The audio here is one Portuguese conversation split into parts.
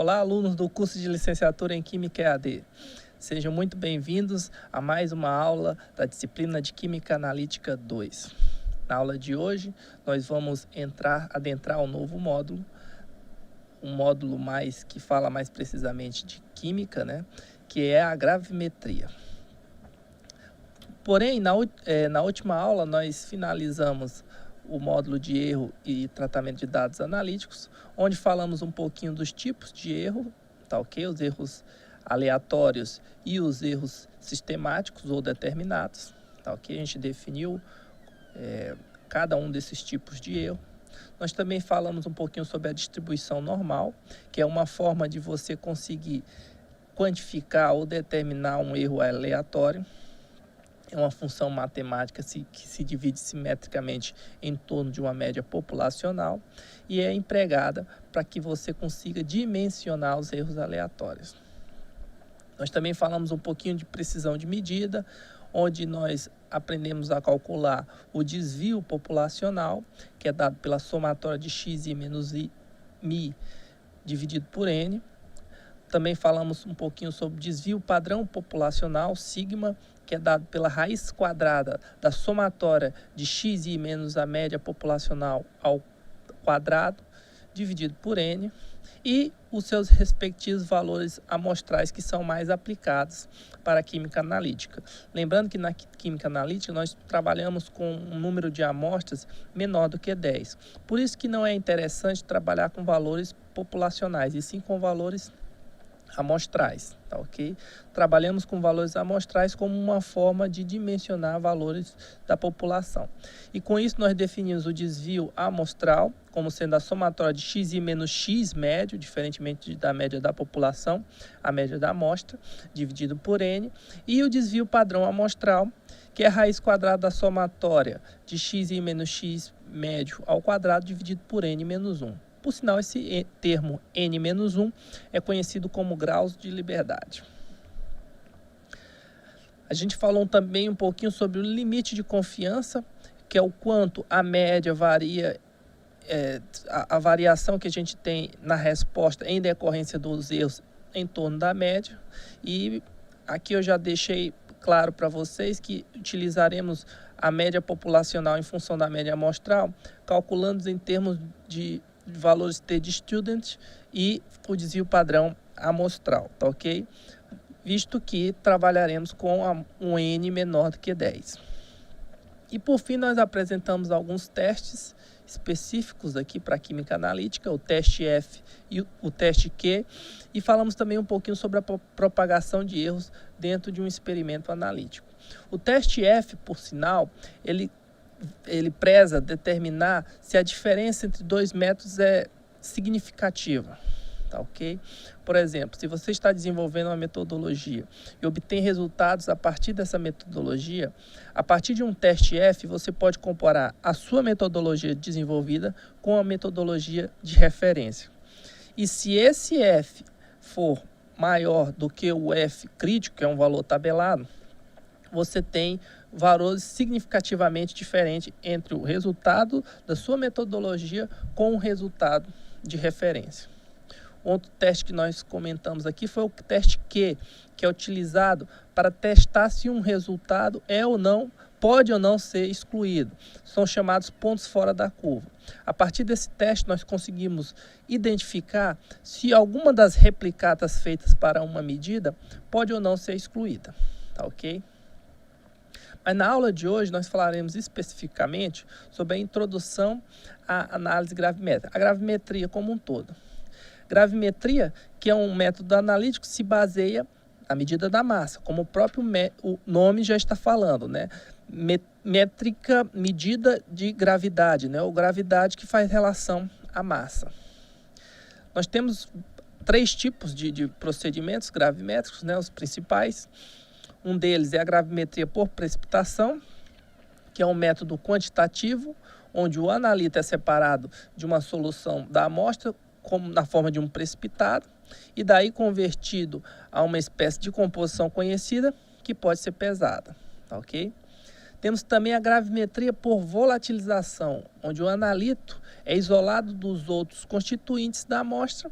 Olá, alunos do curso de licenciatura em Química EAD. Sejam muito bem-vindos a mais uma aula da disciplina de Química Analítica 2. Na aula de hoje, nós vamos adentrar um novo módulo, um módulo que fala mais precisamente de química, que é a gravimetria. Porém, na última aula, nós finalizamos o módulo de erro e tratamento de dados analíticos, onde falamos um pouquinho dos tipos de erro, tá ok? Os erros aleatórios e os erros sistemáticos ou determinados, tá ok? A gente definiu cada um desses tipos de erro. Nós também falamos um pouquinho sobre a distribuição normal, que é uma forma de você conseguir quantificar ou determinar um erro aleatório. É uma função matemática que se divide simetricamente em torno de uma média populacional e é empregada para que você consiga dimensionar os erros aleatórios. Nós também falamos um pouquinho de precisão de medida, onde nós aprendemos a calcular o desvio populacional, que é dado pela somatória de xi menos mi dividido por n. Também falamos um pouquinho sobre desvio padrão populacional, sigma, que é dado pela raiz quadrada da somatória de xi menos a média populacional ao quadrado, dividido por n, e os seus respectivos valores amostrais que são mais aplicados para a química analítica. Lembrando que na química analítica nós trabalhamos com um número de amostras menor do que 10. Por isso que não é interessante trabalhar com valores populacionais, e sim com valores amostrais, tá ok? Trabalhamos com valores amostrais como uma forma de dimensionar valores da população. E com isso nós definimos o desvio amostral como sendo a somatória de xi menos x médio, diferentemente da média da população, a média da amostra, dividido por n, e o desvio padrão amostral, que é a raiz quadrada da somatória de xi menos x médio ao quadrado, dividido por n menos 1. Por sinal, esse termo n-1 é conhecido como graus de liberdade. A gente falou também um pouquinho sobre o limite de confiança, que é o quanto a média varia, a variação que a gente tem na resposta em decorrência dos erros em torno da média. E aqui eu já deixei claro para vocês que utilizaremos a média populacional em função da média amostral, calculando em termos de valores T de student e o desvio padrão amostral, tá ok? Visto que trabalharemos com um N menor do que 10. E por fim nós apresentamos alguns testes específicos aqui para a química analítica, o teste F e o teste Q, e falamos também um pouquinho sobre a propagação de erros dentro de um experimento analítico. O teste F, por sinal, ele preza determinar se a diferença entre dois métodos é significativa, tá ok? Por exemplo, se você está desenvolvendo uma metodologia e obtém resultados a partir dessa metodologia, a partir de um teste F, você pode comparar a sua metodologia desenvolvida com a metodologia de referência. E se esse F for maior do que o F crítico, que é um valor tabelado, você tem valores significativamente diferentes entre o resultado da sua metodologia com o resultado de referência. Outro teste que nós comentamos aqui foi o teste Q, que é utilizado para testar se um resultado pode ou não ser excluído. São chamados pontos fora da curva. A partir desse teste, nós conseguimos identificar se alguma das replicatas feitas para uma medida pode ou não ser excluída, tá ok? Mas na aula de hoje nós falaremos especificamente sobre a introdução à análise gravimétrica, a gravimetria como um todo. Gravimetria, que é um método analítico, se baseia na medida da massa, como o próprio o nome já está falando, métrica, medida de gravidade, ou gravidade que faz relação à massa. Nós temos 3 tipos de procedimentos gravimétricos, os principais. Um deles é a gravimetria por precipitação, que é um método quantitativo, onde o analito é separado de uma solução da amostra como na forma de um precipitado, e daí convertido a uma espécie de composição conhecida que pode ser pesada, tá ok? Temos também a gravimetria por volatilização, onde o analito é isolado dos outros constituintes da amostra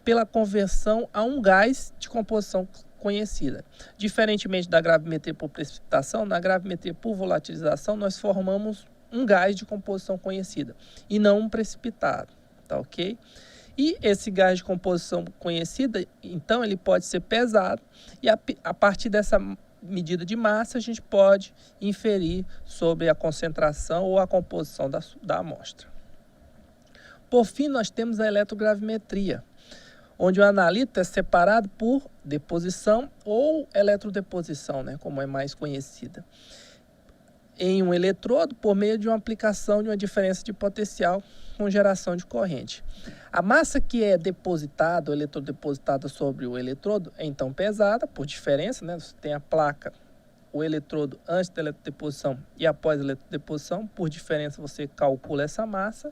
pela conversão a um gás de composição conhecida. Diferentemente da gravimetria por precipitação, na gravimetria por volatilização, nós formamos um gás de composição conhecida e não um precipitado, tá ok? E esse gás de composição conhecida, então, ele pode ser pesado e a partir dessa medida de massa a gente pode inferir sobre a concentração ou a composição da amostra. Por fim, nós temos a eletrogravimetria, onde o analito é separado por deposição ou eletrodeposição, né, como é mais conhecida, em um eletrodo por meio de uma aplicação de uma diferença de potencial com geração de corrente. A massa que é depositada ou eletrodepositada sobre o eletrodo é então pesada, por diferença, né? Você tem a placa, o eletrodo antes da eletrodeposição e após a eletrodeposição, por diferença você calcula essa massa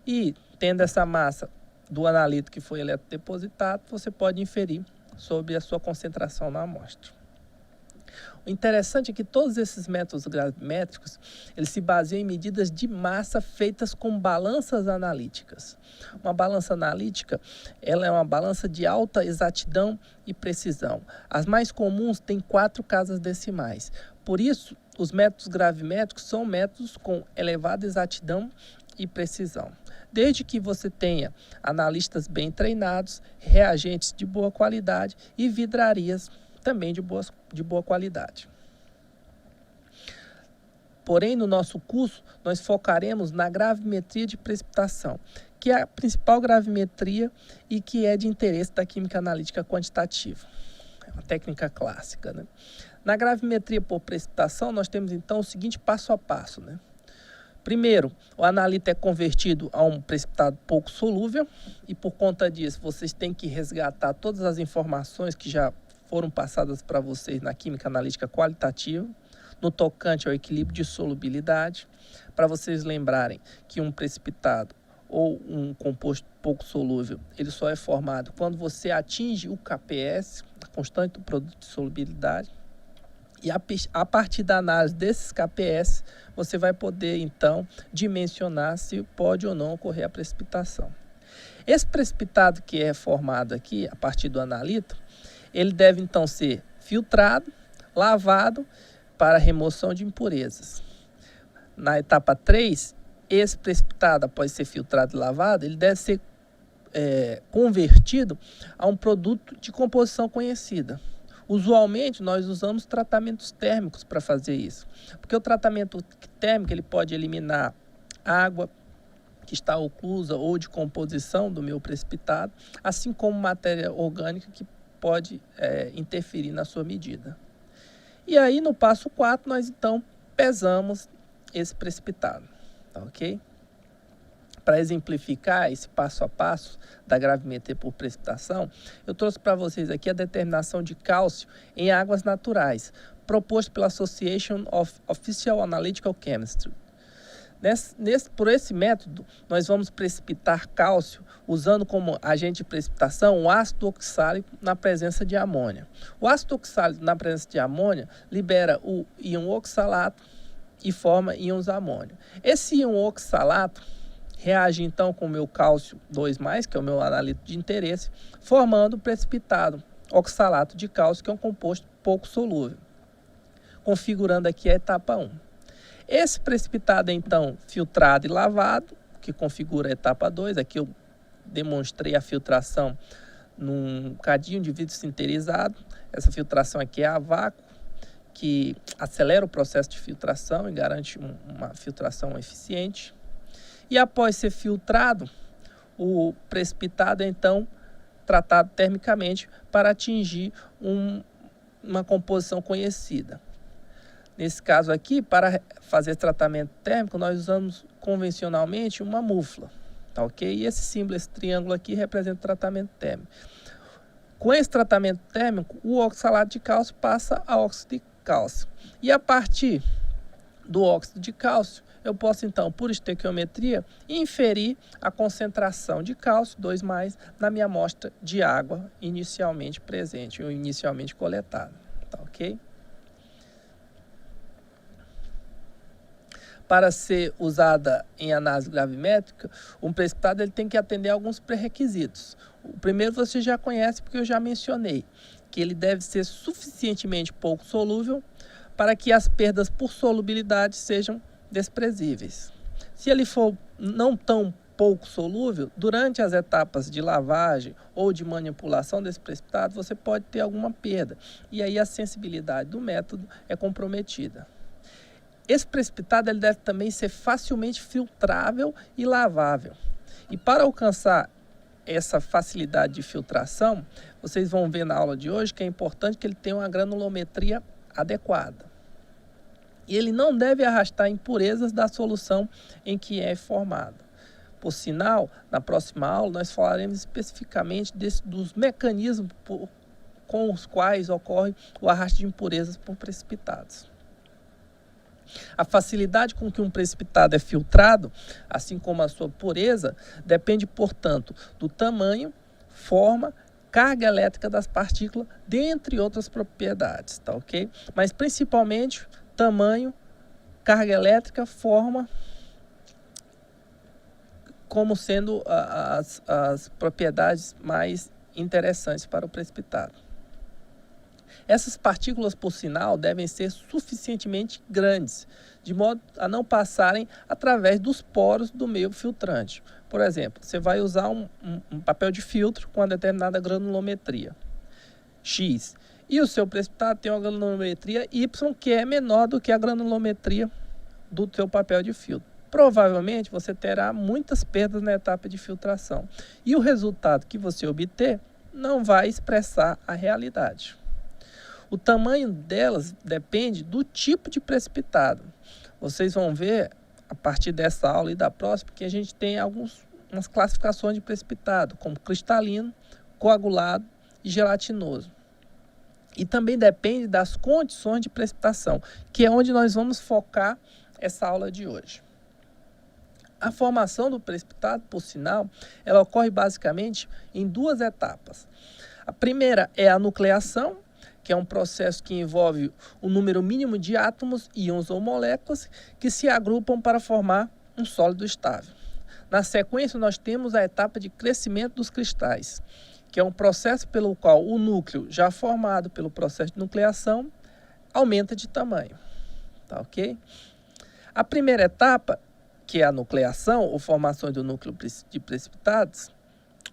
e tendo essa massa do analito que foi eletrodepositado, você pode inferir sobre a sua concentração na amostra. O interessante é que todos esses métodos gravimétricos, eles se baseiam em medidas de massa feitas com balanças analíticas. Uma balança analítica, ela é uma balança de alta exatidão e precisão. As mais comuns têm 4 casas decimais. Por isso, os métodos gravimétricos são métodos com elevada exatidão e precisão. Desde que você tenha analistas bem treinados, reagentes de boa qualidade e vidrarias também de boa qualidade. Porém, no nosso curso, nós focaremos na gravimetria de precipitação, que é a principal gravimetria e que é de interesse da química analítica quantitativa. É uma técnica clássica, né? Na gravimetria por precipitação, nós temos então o seguinte passo a passo, né? Primeiro, o analito é convertido a um precipitado pouco solúvel e por conta disso, vocês têm que resgatar todas as informações que já foram passadas para vocês na química analítica qualitativa, no tocante ao equilíbrio de solubilidade, para vocês lembrarem que um precipitado ou um composto pouco solúvel, ele só é formado quando você atinge o KPS, a constante do produto de solubilidade, e a partir da análise desses KPS, você vai poder, então, dimensionar se pode ou não ocorrer a precipitação. Esse precipitado que é formado aqui, a partir do analito, ele deve, então, ser filtrado, lavado para remoção de impurezas. Na etapa 3, esse precipitado, após ser filtrado e lavado, ele deve ser convertido a um produto de composição conhecida. Usualmente, nós usamos tratamentos térmicos para fazer isso, porque o tratamento térmico ele pode eliminar água que está oclusa ou de composição do meu precipitado, assim como matéria orgânica que pode interferir na sua medida. E aí, no passo 4, nós então pesamos esse precipitado, tá ok? Para exemplificar esse passo a passo da gravimetria por precipitação, eu trouxe para vocês aqui a determinação de cálcio em águas naturais, proposto pela Association of Official Analytical Chemistry. Por esse método, nós vamos precipitar cálcio usando como agente de precipitação o ácido oxálico na presença de amônia. O ácido oxálico na presença de amônia libera o íon oxalato e forma íons amônio. Esse íon oxalato reage então com o meu cálcio 2+, que é o meu analito de interesse, formando o precipitado oxalato de cálcio, que é um composto pouco solúvel, configurando aqui a etapa 1. Esse precipitado é então filtrado e lavado, que configura a etapa 2. Aqui eu demonstrei a filtração num cadinho de vidro sinterizado. Essa filtração aqui é a vácuo, que acelera o processo de filtração e garante uma filtração eficiente. E após ser filtrado, o precipitado é então tratado termicamente para atingir uma composição conhecida. Nesse caso aqui, para fazer tratamento térmico, nós usamos convencionalmente uma mufla, tá ok? E esse símbolo, esse triângulo aqui, representa o tratamento térmico. Com esse tratamento térmico, o oxalato de cálcio passa a óxido de cálcio. E a partir do óxido de cálcio, eu posso então, por estequiometria, inferir a concentração de cálcio 2+, na minha amostra de água inicialmente presente ou inicialmente coletada, tá ok? para ser usada em análise gravimétrica, um precipitado ele tem que atender a alguns pré-requisitos. O primeiro você já conhece porque eu já mencionei, que ele deve ser suficientemente pouco solúvel para que as perdas por solubilidade sejam desprezíveis. Se ele for não tão pouco solúvel, durante as etapas de lavagem ou de manipulação desse precipitado, você pode ter alguma perda. E aí a sensibilidade do método é comprometida. Esse precipitado ele deve também ser facilmente filtrável e lavável. E para alcançar essa facilidade de filtração, vocês vão ver na aula de hoje que é importante que ele tenha uma granulometria adequada. E ele não deve arrastar impurezas da solução em que é formado. Por sinal, na próxima aula nós falaremos especificamente dos mecanismos com os quais ocorre o arrasto de impurezas por precipitados. A facilidade com que um precipitado é filtrado, assim como a sua pureza, depende, portanto, do tamanho, forma, carga elétrica das partículas, dentre outras propriedades, tá ok? Mas principalmente tamanho, carga elétrica, forma, como sendo as propriedades mais interessantes para o precipitado. Essas partículas, por sinal, devem ser suficientemente grandes, de modo a não passarem através dos poros do meio filtrante. Por exemplo, você vai usar um papel de filtro com uma determinada granulometria X, e o seu precipitado tem uma granulometria Y que é menor do que a granulometria do seu papel de filtro. Provavelmente você terá muitas perdas na etapa de filtração, e o resultado que você obter não vai expressar a realidade. O tamanho delas depende do tipo de precipitado. Vocês vão ver, a partir dessa aula e da próxima, que a gente tem umas classificações de precipitado, como cristalino, coagulado e gelatinoso. E também depende das condições de precipitação, que é onde nós vamos focar essa aula de hoje. A formação do precipitado, por sinal, ela ocorre basicamente em duas etapas. A primeira é a nucleação, que é um processo que envolve o número mínimo de átomos, íons ou moléculas que se agrupam para formar um sólido estável. Na sequência, nós temos a etapa de crescimento dos cristais, que é um processo pelo qual o núcleo, já formado pelo processo de nucleação, aumenta de tamanho. Tá ok? A primeira etapa, que é a nucleação, ou formação do núcleo de precipitados,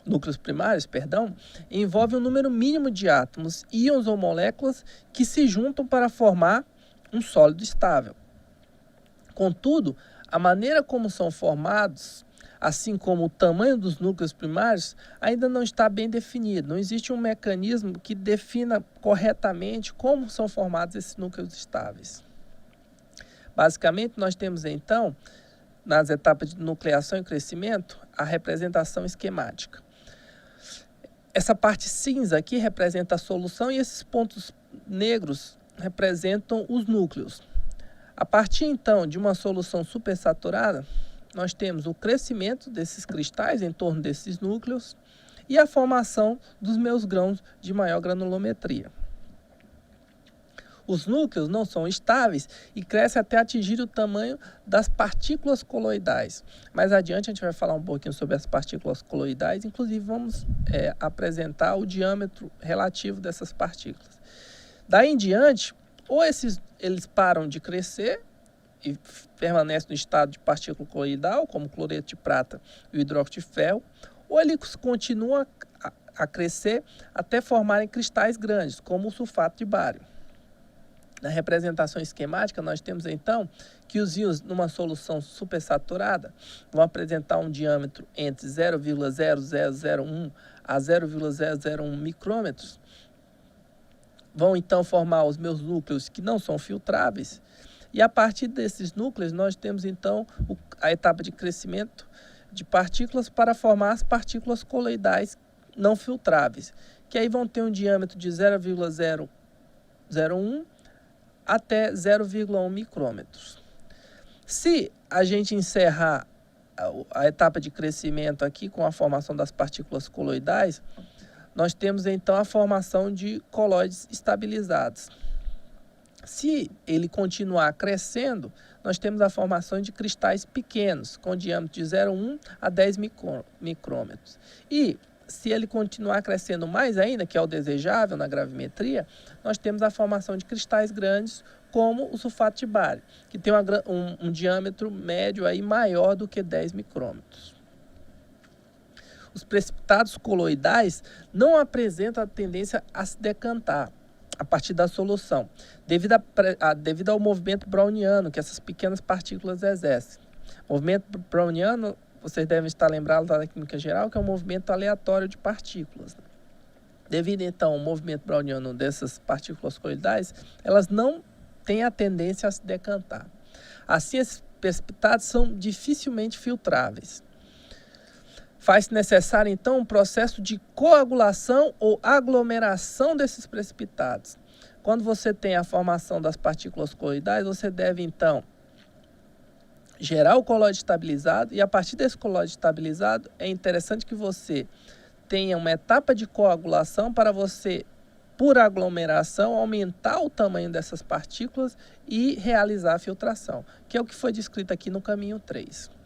núcleos primários, perdão, envolve um número mínimo de átomos, íons ou moléculas que se juntam para formar um sólido estável. Contudo, a maneira como são formados, assim como o tamanho dos núcleos primários, ainda não está bem definido. Não existe um mecanismo que defina corretamente como são formados esses núcleos estáveis. Basicamente, nós temos então, nas etapas de nucleação e crescimento, a representação esquemática. Essa parte cinza aqui representa a solução e esses pontos negros representam os núcleos. A partir então de uma solução supersaturada, nós temos o crescimento desses cristais em torno desses núcleos e a formação dos meus grãos de maior granulometria. Os núcleos não são estáveis e crescem até atingir o tamanho das partículas coloidais. Mais adiante a gente vai falar um pouquinho sobre as partículas coloidais, inclusive vamos apresentar o diâmetro relativo dessas partículas. Daí em diante, ou eles param de crescer e permanecem no estado de partícula coloidal, como o cloreto de prata e o hidróxido de ferro, ou eles continuam a crescer até formarem cristais grandes, como o sulfato de bário. Na representação esquemática, nós temos então que os íons numa solução supersaturada vão apresentar um diâmetro entre 0,0001 a 0,001 micrômetros. Vão então formar os meus núcleos que não são filtráveis. E a partir desses núcleos, nós temos então a etapa de crescimento de partículas para formar as partículas coloidais não filtráveis, que aí vão ter um diâmetro de 0,001 até 0,1 micrômetros. Se a gente encerrar a etapa de crescimento aqui com a formação das partículas coloidais, nós temos então a formação de colóides estabilizados. Se ele continuar crescendo, nós temos a formação de cristais pequenos, com diâmetro de 0,1 a 10 micrômetros. E se ele continuar crescendo mais ainda, que é o desejável na gravimetria, nós temos a formação de cristais grandes, como o sulfato de bário, que tem um diâmetro médio aí maior do que 10 micrômetros. Os precipitados coloidais não apresentam a tendência a se decantar a partir da solução, devido ao movimento browniano que essas pequenas partículas exercem. O movimento browniano, vocês devem estar lembrados da química geral, que é um movimento aleatório de partículas. Devido, então, ao movimento browniano dessas partículas coloidais, elas não têm a tendência a se decantar. Assim, esses precipitados são dificilmente filtráveis. Faz-se necessário, então, um processo de coagulação ou aglomeração desses precipitados. Quando você tem a formação das partículas coloidais, você deve, então, gerar o colóide estabilizado, e a partir desse colóide estabilizado, é interessante que você tenha uma etapa de coagulação para você, por aglomeração, aumentar o tamanho dessas partículas e realizar a filtração, que é o que foi descrito aqui no caminho 3.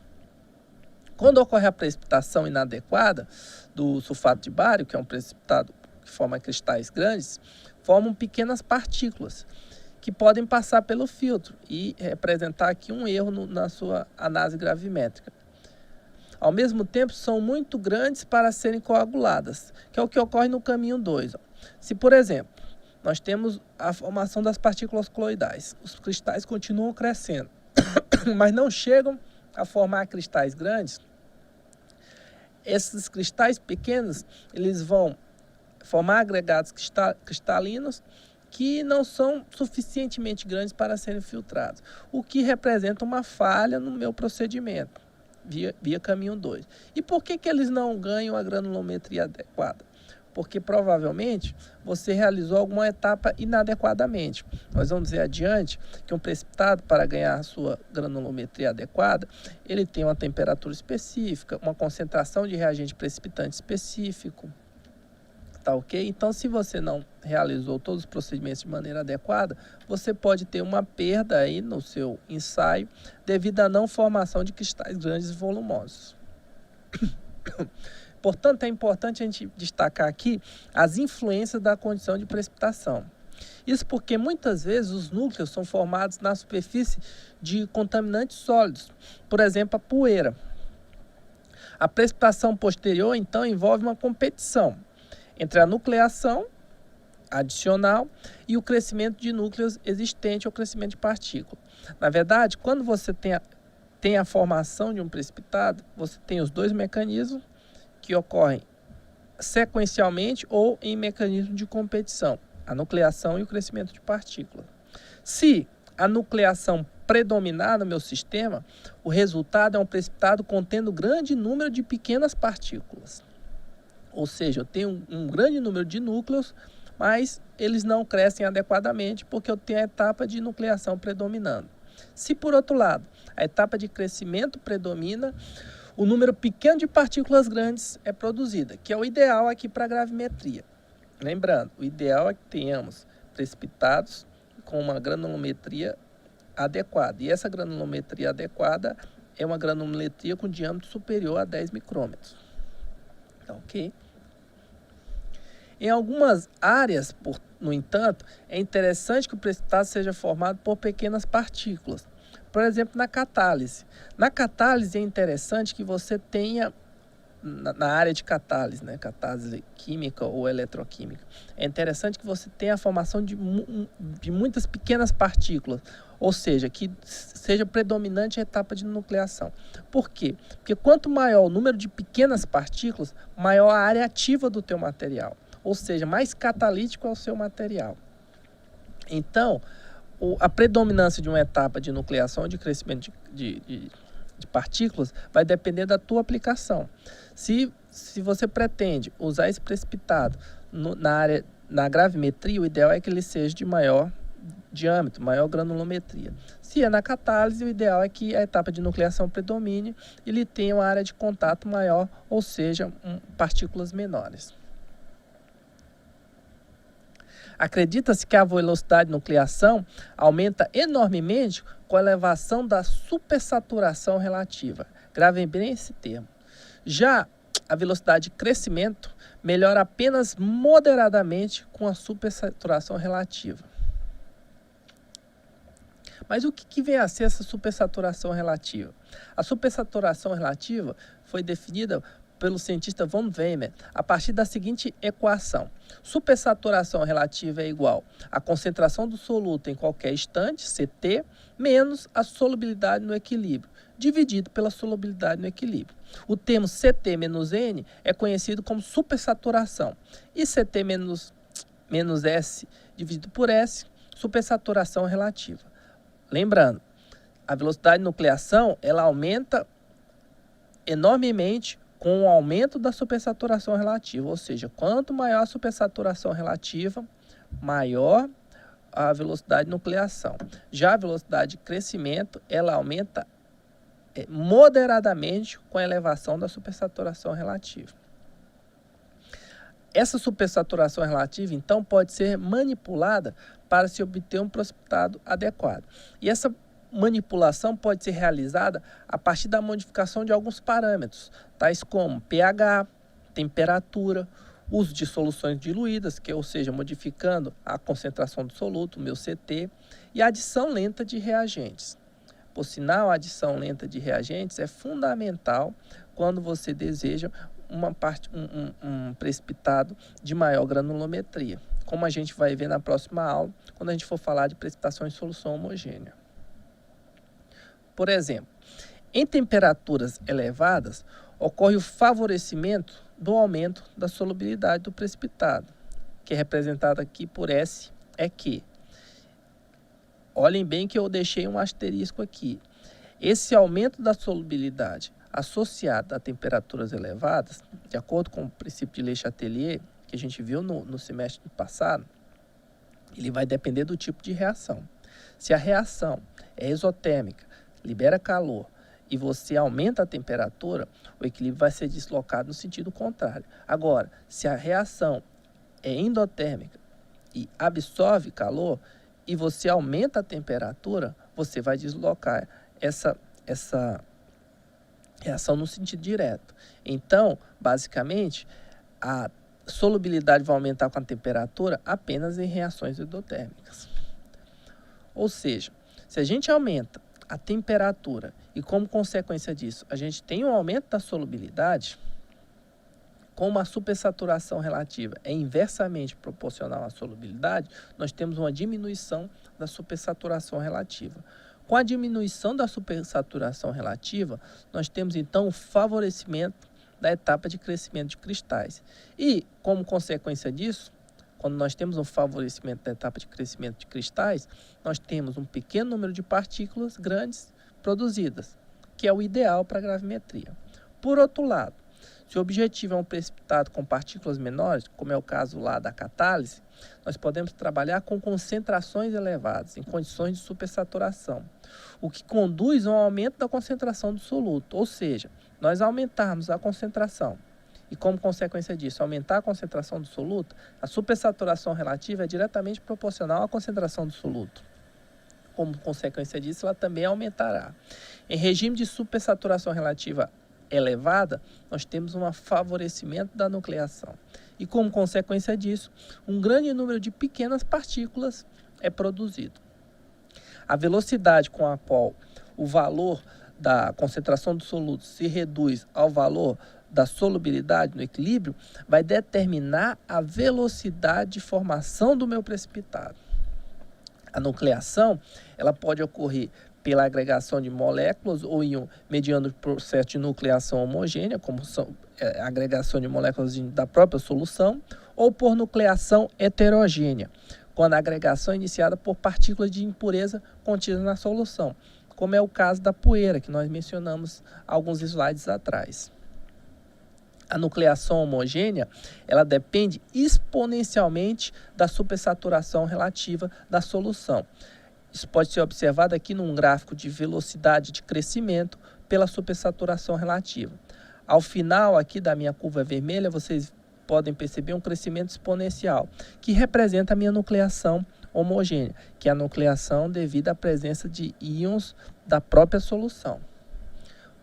Quando ocorre a precipitação inadequada do sulfato de bário, que é um precipitado que forma cristais grandes, formam pequenas partículas que podem passar pelo filtro e representar aqui um erro na sua análise gravimétrica. Ao mesmo tempo, são muito grandes para serem coaguladas, que é o que ocorre no caminho 2. Se, por exemplo, nós temos a formação das partículas coloidais, os cristais continuam crescendo, mas não chegam a formar cristais grandes. Esses cristais pequenos, eles vão formar agregados cristalinos que não são suficientemente grandes para serem filtrados, o que representa uma falha no meu procedimento, via caminho 2. E por que eles não ganham a granulometria adequada? Porque provavelmente você realizou alguma etapa inadequadamente. Nós vamos ver adiante que um precipitado, para ganhar a sua granulometria adequada, ele tem uma temperatura específica, uma concentração de reagente precipitante específico. Tá ok? Então, se você não realizou todos os procedimentos de maneira adequada, você pode ter uma perda aí no seu ensaio devido à não formação de cristais grandes e volumosos. Portanto, é importante a gente destacar aqui as influências da condição de precipitação. Isso porque muitas vezes os núcleos são formados na superfície de contaminantes sólidos, por exemplo, a poeira. A precipitação posterior, então, envolve uma competição entre a nucleação adicional e o crescimento de núcleos existente ou crescimento de partícula. Na verdade, quando você tem a formação de um precipitado, você tem os dois mecanismos que ocorrem sequencialmente ou em mecanismo de competição, a nucleação e o crescimento de partícula. Se a nucleação predominar no meu sistema, o resultado é um precipitado contendo grande número de pequenas partículas. Ou seja, eu tenho um grande número de núcleos, mas eles não crescem adequadamente porque eu tenho a etapa de nucleação predominando. Se, por outro lado, a etapa de crescimento predomina, o número pequeno de partículas grandes é produzida, que é o ideal aqui para a gravimetria. Lembrando, o ideal é que tenhamos precipitados com uma granulometria adequada. E essa granulometria adequada é uma granulometria com diâmetro superior a 10 micrômetros. Tá ok? Em algumas áreas, no entanto, é interessante que o precipitado seja formado por pequenas partículas. Por exemplo, na catálise. Na catálise é interessante que você tenha, na área de catálise, né, catálise química ou eletroquímica, é interessante que você tenha a formação de muitas pequenas partículas, ou seja, que seja predominante a etapa de nucleação. Por quê? Porque quanto maior o número de pequenas partículas, maior a área ativa do teu material, ou seja, mais catalítico é o seu material. Então, a predominância de uma etapa de nucleação ou de crescimento de partículas vai depender da tua aplicação. Se você pretende usar esse precipitado na gravimetria, o ideal é que ele seja de maior diâmetro, maior granulometria. Se é na catálise, o ideal é que a etapa de nucleação predomine e ele tenha uma área de contato maior, ou seja, partículas menores. Acredita-se que a velocidade de nucleação aumenta enormemente com a elevação da supersaturação relativa. Gravem bem esse termo. Já a velocidade de crescimento melhora apenas moderadamente com a supersaturação relativa. Mas o que vem a ser essa supersaturação relativa? A supersaturação relativa foi definida pelo cientista von Weimer a partir da seguinte equação. Supersaturação relativa é igual à concentração do soluto em qualquer instante, CT, menos a solubilidade no equilíbrio, dividido pela solubilidade no equilíbrio. O termo CT menos N é conhecido como supersaturação. E CT menos S dividido por S, supersaturação relativa. Lembrando, a velocidade de nucleação ela aumenta enormemente com o aumento da supersaturação relativa, ou seja, quanto maior a supersaturação relativa, maior a velocidade de nucleação. Já a velocidade de crescimento, ela aumenta moderadamente com a elevação da supersaturação relativa. Essa supersaturação relativa, então, pode ser manipulada para se obter um precipitado adequado. E essa manipulação pode ser realizada a partir da modificação de alguns parâmetros, tais como pH, temperatura, uso de soluções diluídas, ou seja, modificando a concentração do soluto, o meu CT, e adição lenta de reagentes. Por sinal, a adição lenta de reagentes é fundamental quando você deseja um precipitado de maior granulometria, como a gente vai ver na próxima aula, quando a gente for falar de precipitação em solução homogênea. Por exemplo, em temperaturas elevadas, ocorre o favorecimento do aumento da solubilidade do precipitado, que é representado aqui por S, é que. Olhem bem que eu deixei um asterisco aqui. Esse aumento da solubilidade associado a temperaturas elevadas, de acordo com o princípio de Le Chatelier, que a gente viu no semestre passado, ele vai depender do tipo de reação. Se a reação é exotérmica, libera calor, e você aumenta a temperatura, o equilíbrio vai ser deslocado no sentido contrário. Agora, se a reação é endotérmica e absorve calor, e você aumenta a temperatura, você vai deslocar essa reação no sentido direto. Então, basicamente, a solubilidade vai aumentar com a temperatura apenas em reações endotérmicas. Ou seja, se a gente aumenta a temperatura e, como consequência disso, a gente tem um aumento da solubilidade, como a supersaturação relativa é inversamente proporcional à solubilidade, nós temos uma diminuição da supersaturação relativa. Com a diminuição da supersaturação relativa, nós temos então o favorecimento da etapa de crescimento de cristais. E, como consequência disso, quando nós temos um favorecimento da etapa de crescimento de cristais, nós temos um pequeno número de partículas grandes produzidas, que é o ideal para a gravimetria. Por outro lado, se o objetivo é um precipitado com partículas menores, como é o caso lá da catálise, nós podemos trabalhar com concentrações elevadas, em condições de supersaturação, o que conduz a um aumento da concentração do soluto, ou seja, nós aumentarmos a concentração e, como consequência disso, aumentar a concentração do soluto, a supersaturação relativa é diretamente proporcional à concentração do soluto. Como consequência disso, ela também aumentará. Em regime de supersaturação relativa elevada, nós temos um favorecimento da nucleação. E, como consequência disso, um grande número de pequenas partículas é produzido. A velocidade com a qual o valor da concentração do soluto se reduz ao valor da solubilidade no equilíbrio vai determinar a velocidade de formação do meu precipitado. A nucleação ela pode ocorrer pela agregação de moléculas ou mediando o processo de nucleação homogênea, como a agregação de moléculas da própria solução, ou por nucleação heterogênea, quando a agregação é iniciada por partículas de impureza contidas na solução, como é o caso da poeira, que nós mencionamos alguns slides atrás. A nucleação homogênea, ela depende exponencialmente da supersaturação relativa da solução. Isso pode ser observado aqui num gráfico de velocidade de crescimento pela supersaturação relativa. Ao final aqui da minha curva vermelha, vocês podem perceber um crescimento exponencial, que representa a minha nucleação homogênea, que é a nucleação devido à presença de íons da própria solução.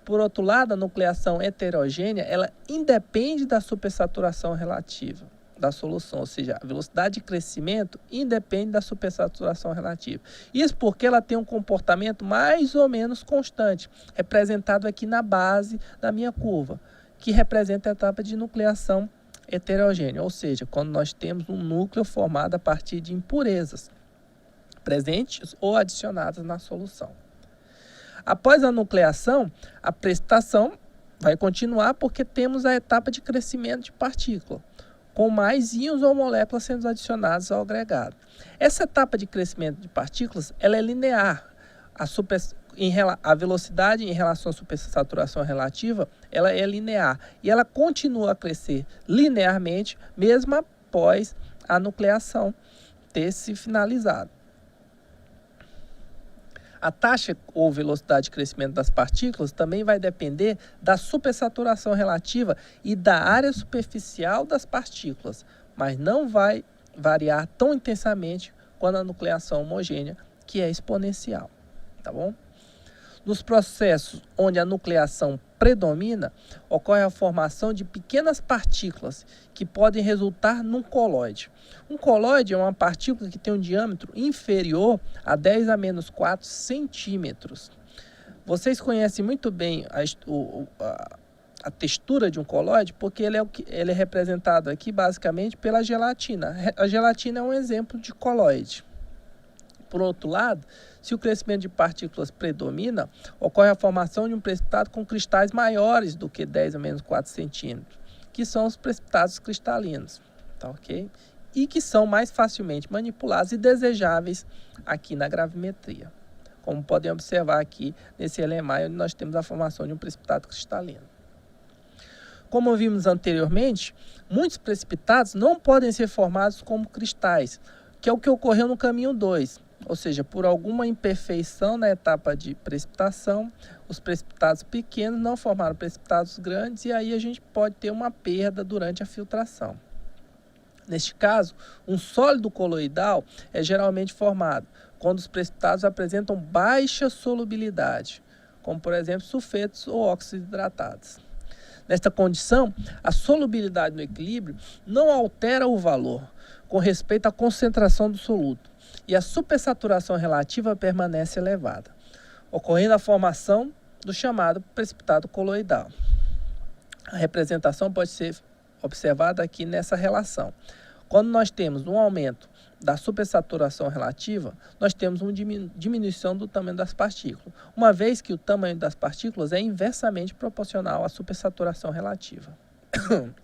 Por outro lado, a nucleação heterogênea, ela independe da supersaturação relativa da solução, ou seja, a velocidade de crescimento independe da supersaturação relativa. Isso porque ela tem um comportamento mais ou menos constante, representado aqui na base da minha curva, que representa a etapa de nucleação heterogênea, ou seja, quando nós temos um núcleo formado a partir de impurezas presentes ou adicionadas na solução. Após a nucleação, a precipitação vai continuar porque temos a etapa de crescimento de partícula, com mais íons ou moléculas sendo adicionados ao agregado. Essa etapa de crescimento de partículas ela é linear. A velocidade em relação à supersaturação relativa ela é linear e ela continua a crescer linearmente mesmo após a nucleação ter se finalizado. A taxa ou velocidade de crescimento das partículas também vai depender da supersaturação relativa e da área superficial das partículas, mas não vai variar tão intensamente quanto a nucleação homogênea, que é exponencial, tá bom? Nos processos onde a nucleação predomina, ocorre a formação de pequenas partículas que podem resultar num colóide. Um colóide é uma partícula que tem um diâmetro inferior a 10 a menos 4 centímetros. Vocês conhecem muito bem a textura de um colóide porque ele é representado aqui basicamente pela gelatina. A gelatina é um exemplo de colóide. Por outro lado, se o crescimento de partículas predomina, ocorre a formação de um precipitado com cristais maiores do que 10 a menos 4 centímetros, que são os precipitados cristalinos, tá ok? E que são mais facilmente manipulados e desejáveis aqui na gravimetria. Como podem observar aqui nesse LMI, onde nós temos a formação de um precipitado cristalino. Como vimos anteriormente, muitos precipitados não podem ser formados como cristais, que é o que ocorreu no caminho 2. Ou seja, por alguma imperfeição na etapa de precipitação, os precipitados pequenos não formaram precipitados grandes e aí a gente pode ter uma perda durante a filtração. Neste caso, um sólido coloidal é geralmente formado quando os precipitados apresentam baixa solubilidade, como por exemplo sulfetos ou óxidos hidratados. Nesta condição, a solubilidade no equilíbrio não altera o valor com respeito à concentração do soluto e a supersaturação relativa permanece elevada, ocorrendo a formação do chamado precipitado coloidal. A representação pode ser observada aqui nessa relação. Quando nós temos um aumento da supersaturação relativa, nós temos uma diminuição do tamanho das partículas, uma vez que o tamanho das partículas é inversamente proporcional à supersaturação relativa.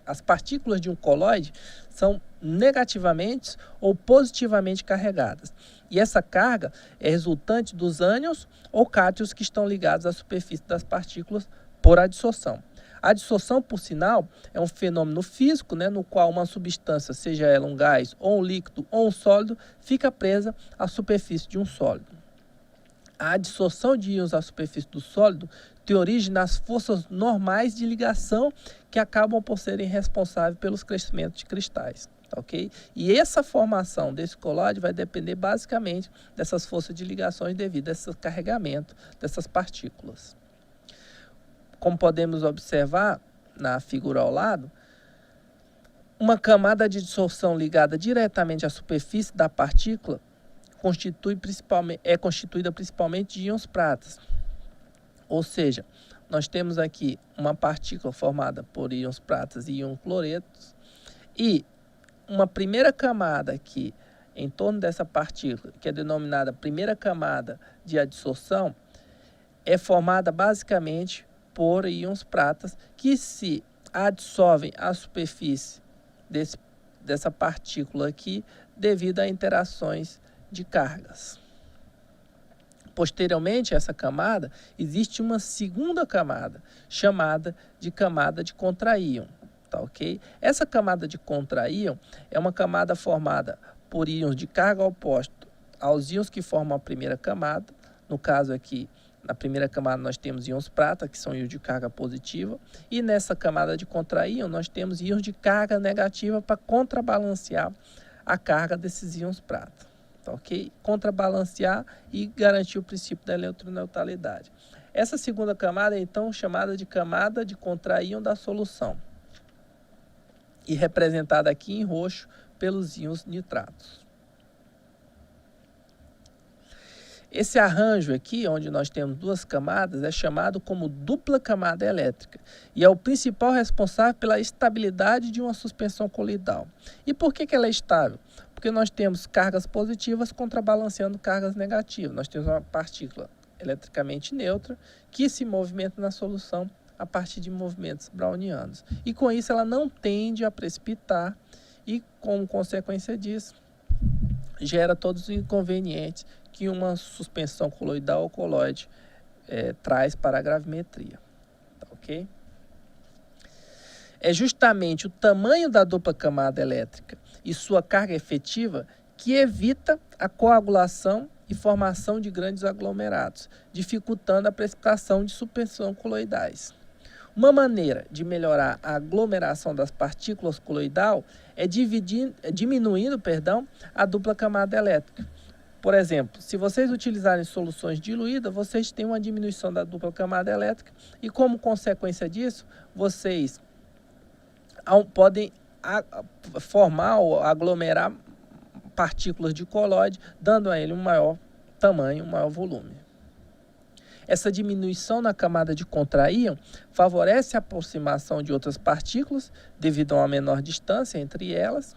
As partículas de um colóide são negativamente ou positivamente carregadas. E essa carga é resultante dos ânions ou cátions que estão ligados à superfície das partículas por adsorção. A adsorção, por sinal, é um fenômeno físico, no qual uma substância, seja ela um gás, ou um líquido, ou um sólido, fica presa à superfície de um sólido. A adsorção de íons à superfície do sólido tem origem nas forças normais de ligação que acabam por serem responsáveis pelos crescimentos de cristais, ok? E essa formação desse colóide vai depender basicamente dessas forças de ligações devido a esse carregamento dessas partículas. Como podemos observar na figura ao lado, uma camada de dissorção ligada diretamente à superfície da partícula é constituída principalmente de íons pratas. Ou seja, nós temos aqui uma partícula formada por íons pratas e íons cloretos e uma primeira camada aqui em torno dessa partícula, que é denominada primeira camada de adsorção, é formada basicamente por íons pratas que se adsorvem à superfície dessa partícula aqui devido a interações de cargas. Posteriormente a essa camada, existe uma segunda camada, chamada de camada de contraíon, tá ok? Essa camada de contraíon é uma camada formada por íons de carga oposta aos íons que formam a primeira camada, no caso aqui, Na primeira camada nós temos íons prata, que são íons de carga positiva, e nessa camada de contraíon nós temos íons de carga negativa para contrabalancear a carga desses íons prata, tá ok? Contrabalancear e garantir o princípio da eletroneutralidade. Essa segunda camada é então chamada de camada de contraíon da solução e representada aqui em roxo pelos íons nitratos. Esse arranjo aqui, onde nós temos duas camadas, é chamado como dupla camada elétrica e é o principal responsável pela estabilidade de uma suspensão coloidal. E por que ela é estável? Porque nós temos cargas positivas contrabalanceando cargas negativas. Nós temos uma partícula eletricamente neutra que se movimenta na solução a partir de movimentos brownianos. E com isso ela não tende a precipitar e, como consequência disso, gera todos os inconvenientes que uma suspensão coloidal ou coloide traz para a gravimetria. Tá, ok? É justamente o tamanho da dupla camada elétrica e sua carga efetiva que evita a coagulação e formação de grandes aglomerados, dificultando a precipitação de suspensão coloidais. Uma maneira de melhorar a aglomeração das partículas coloidal é diminuindo a dupla camada elétrica. Por exemplo, se vocês utilizarem soluções diluídas, vocês têm uma diminuição da dupla camada elétrica e, como consequência disso, vocês podem formar ou aglomerar partículas de colóide, dando a ele um maior tamanho, um maior volume. Essa diminuição na camada de contraíon favorece a aproximação de outras partículas devido a uma menor distância entre elas,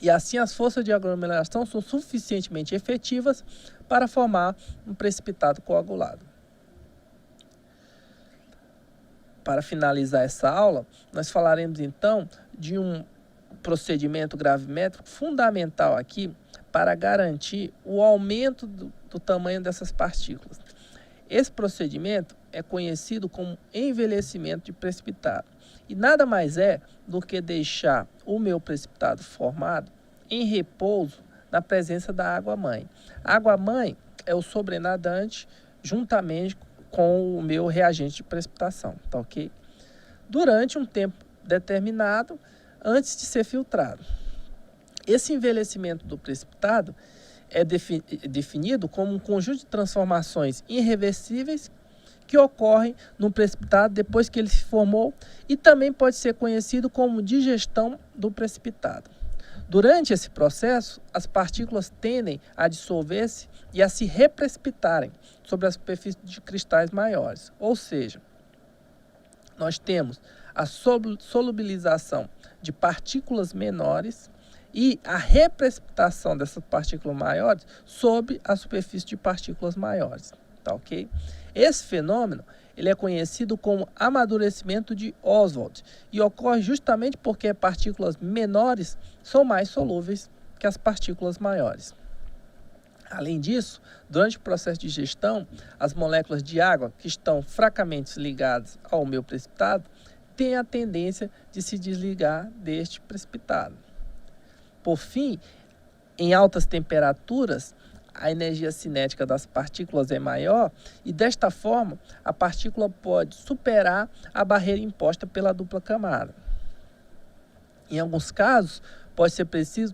e assim as forças de aglomeração são suficientemente efetivas para formar um precipitado coagulado. Para finalizar essa aula, nós falaremos então de um procedimento gravimétrico fundamental aqui para garantir o aumento do tamanho dessas partículas. Esse procedimento é conhecido como envelhecimento de precipitado e nada mais é do que deixar o meu precipitado formado em repouso na presença da água-mãe. A água-mãe é o sobrenadante juntamente com o meu reagente de precipitação, tá ok? Durante um tempo determinado antes de ser filtrado. Esse envelhecimento do precipitado é definido como um conjunto de transformações irreversíveis que ocorrem no precipitado depois que ele se formou e também pode ser conhecido como digestão do precipitado. Durante esse processo, as partículas tendem a dissolver-se e a se reprecipitarem sobre a superfície de cristais maiores. Ou seja, nós temos a solubilização de partículas menores e a reprecipitação dessas partículas maiores sobre a superfície de partículas maiores. Tá, ok? Esse fenômeno ele é conhecido como amadurecimento de Oswald e ocorre justamente porque partículas menores são mais solúveis que as partículas maiores. Além disso, durante o processo de digestão, as moléculas de água que estão fracamente ligadas ao meu precipitado têm a tendência de se desligar deste precipitado. Por fim, em altas temperaturas, a energia cinética das partículas é maior e, desta forma, a partícula pode superar a barreira imposta pela dupla camada. Em alguns casos, pode ser preciso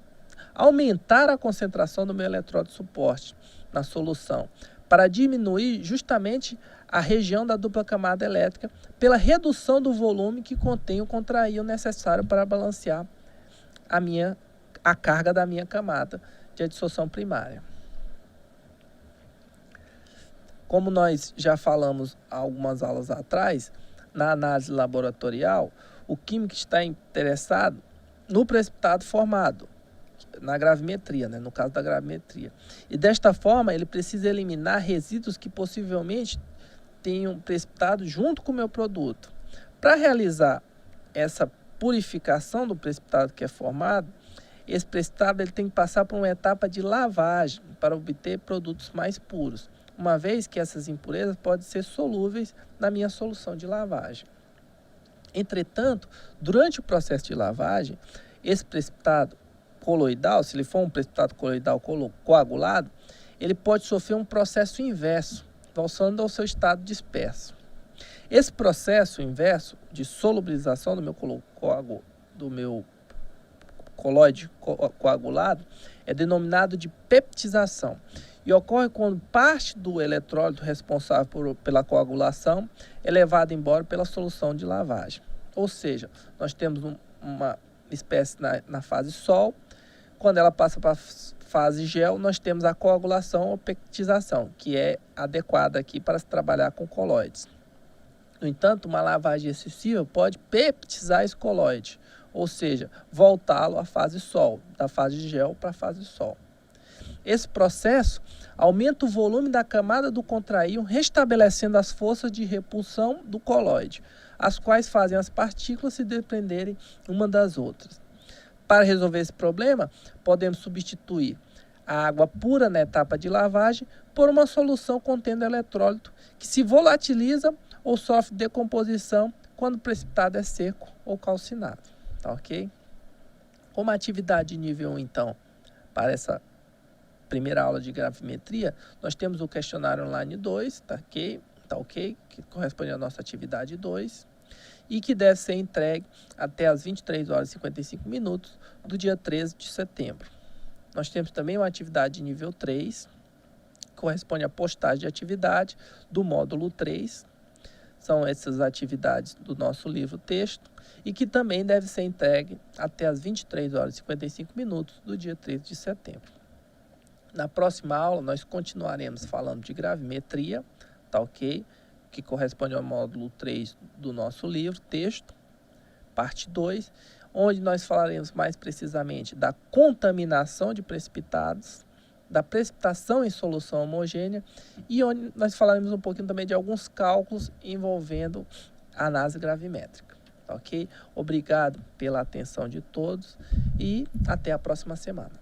aumentar a concentração do meu eletrodo de suporte na solução para diminuir justamente a região da dupla camada elétrica pela redução do volume que contém o contraíon necessário para balancear a carga da minha camada de adsorção primária. Como nós já falamos algumas aulas atrás, na análise laboratorial, o químico está interessado no precipitado formado, na gravimetria, no caso da gravimetria. E desta forma, ele precisa eliminar resíduos que possivelmente tenham precipitado junto com o meu produto. Para realizar essa purificação do precipitado que é formado, esse precipitado ele tem que passar por uma etapa de lavagem para obter produtos mais puros, uma vez que essas impurezas podem ser solúveis na minha solução de lavagem. Entretanto, durante o processo de lavagem, esse precipitado coloidal, se ele for um precipitado coloidal coagulado, ele pode sofrer um processo inverso, voltando ao seu estado disperso. Esse processo inverso de solubilização do meu colóide coagulado é denominado de peptização e ocorre quando parte do eletrólito responsável pela coagulação é levado embora pela solução de lavagem. Ou seja, nós temos uma espécie na fase sol, quando ela passa para a fase gel, nós temos a coagulação ou peptização, que é adequada aqui para se trabalhar com colóides. No entanto, uma lavagem excessiva pode peptizar esse colóide, ou seja, voltá-lo à fase sol, da fase gel para a fase sol. Esse processo aumenta o volume da camada do contraíon, restabelecendo as forças de repulsão do colóide, as quais fazem as partículas se desprenderem uma das outras. Para resolver esse problema, podemos substituir a água pura na etapa de lavagem por uma solução contendo eletrólito que se volatiliza ou sofre decomposição quando o precipitado é seco ou calcinado. Tá ok? Como atividade de nível 1, então, para essa primeira aula de gravimetria, nós temos o questionário online 2, tá ok? Que corresponde à nossa atividade 2 e que deve ser entregue até as 23 horas e 55 minutos do dia 13 de setembro. Nós temos também uma atividade de nível 3, que corresponde à postagem de atividade do módulo 3. São essas atividades do nosso livro texto e que também deve ser entregue até as 23 horas e 55 minutos do dia 13 de setembro. Na próxima aula, nós continuaremos falando de gravimetria, tá ok? Que corresponde ao módulo 3 do nosso livro texto, parte 2, onde nós falaremos mais precisamente da contaminação de precipitados, da precipitação em solução homogênea e onde nós falaremos um pouquinho também de alguns cálculos envolvendo a análise gravimétrica. Ok? Obrigado pela atenção de todos e até a próxima semana.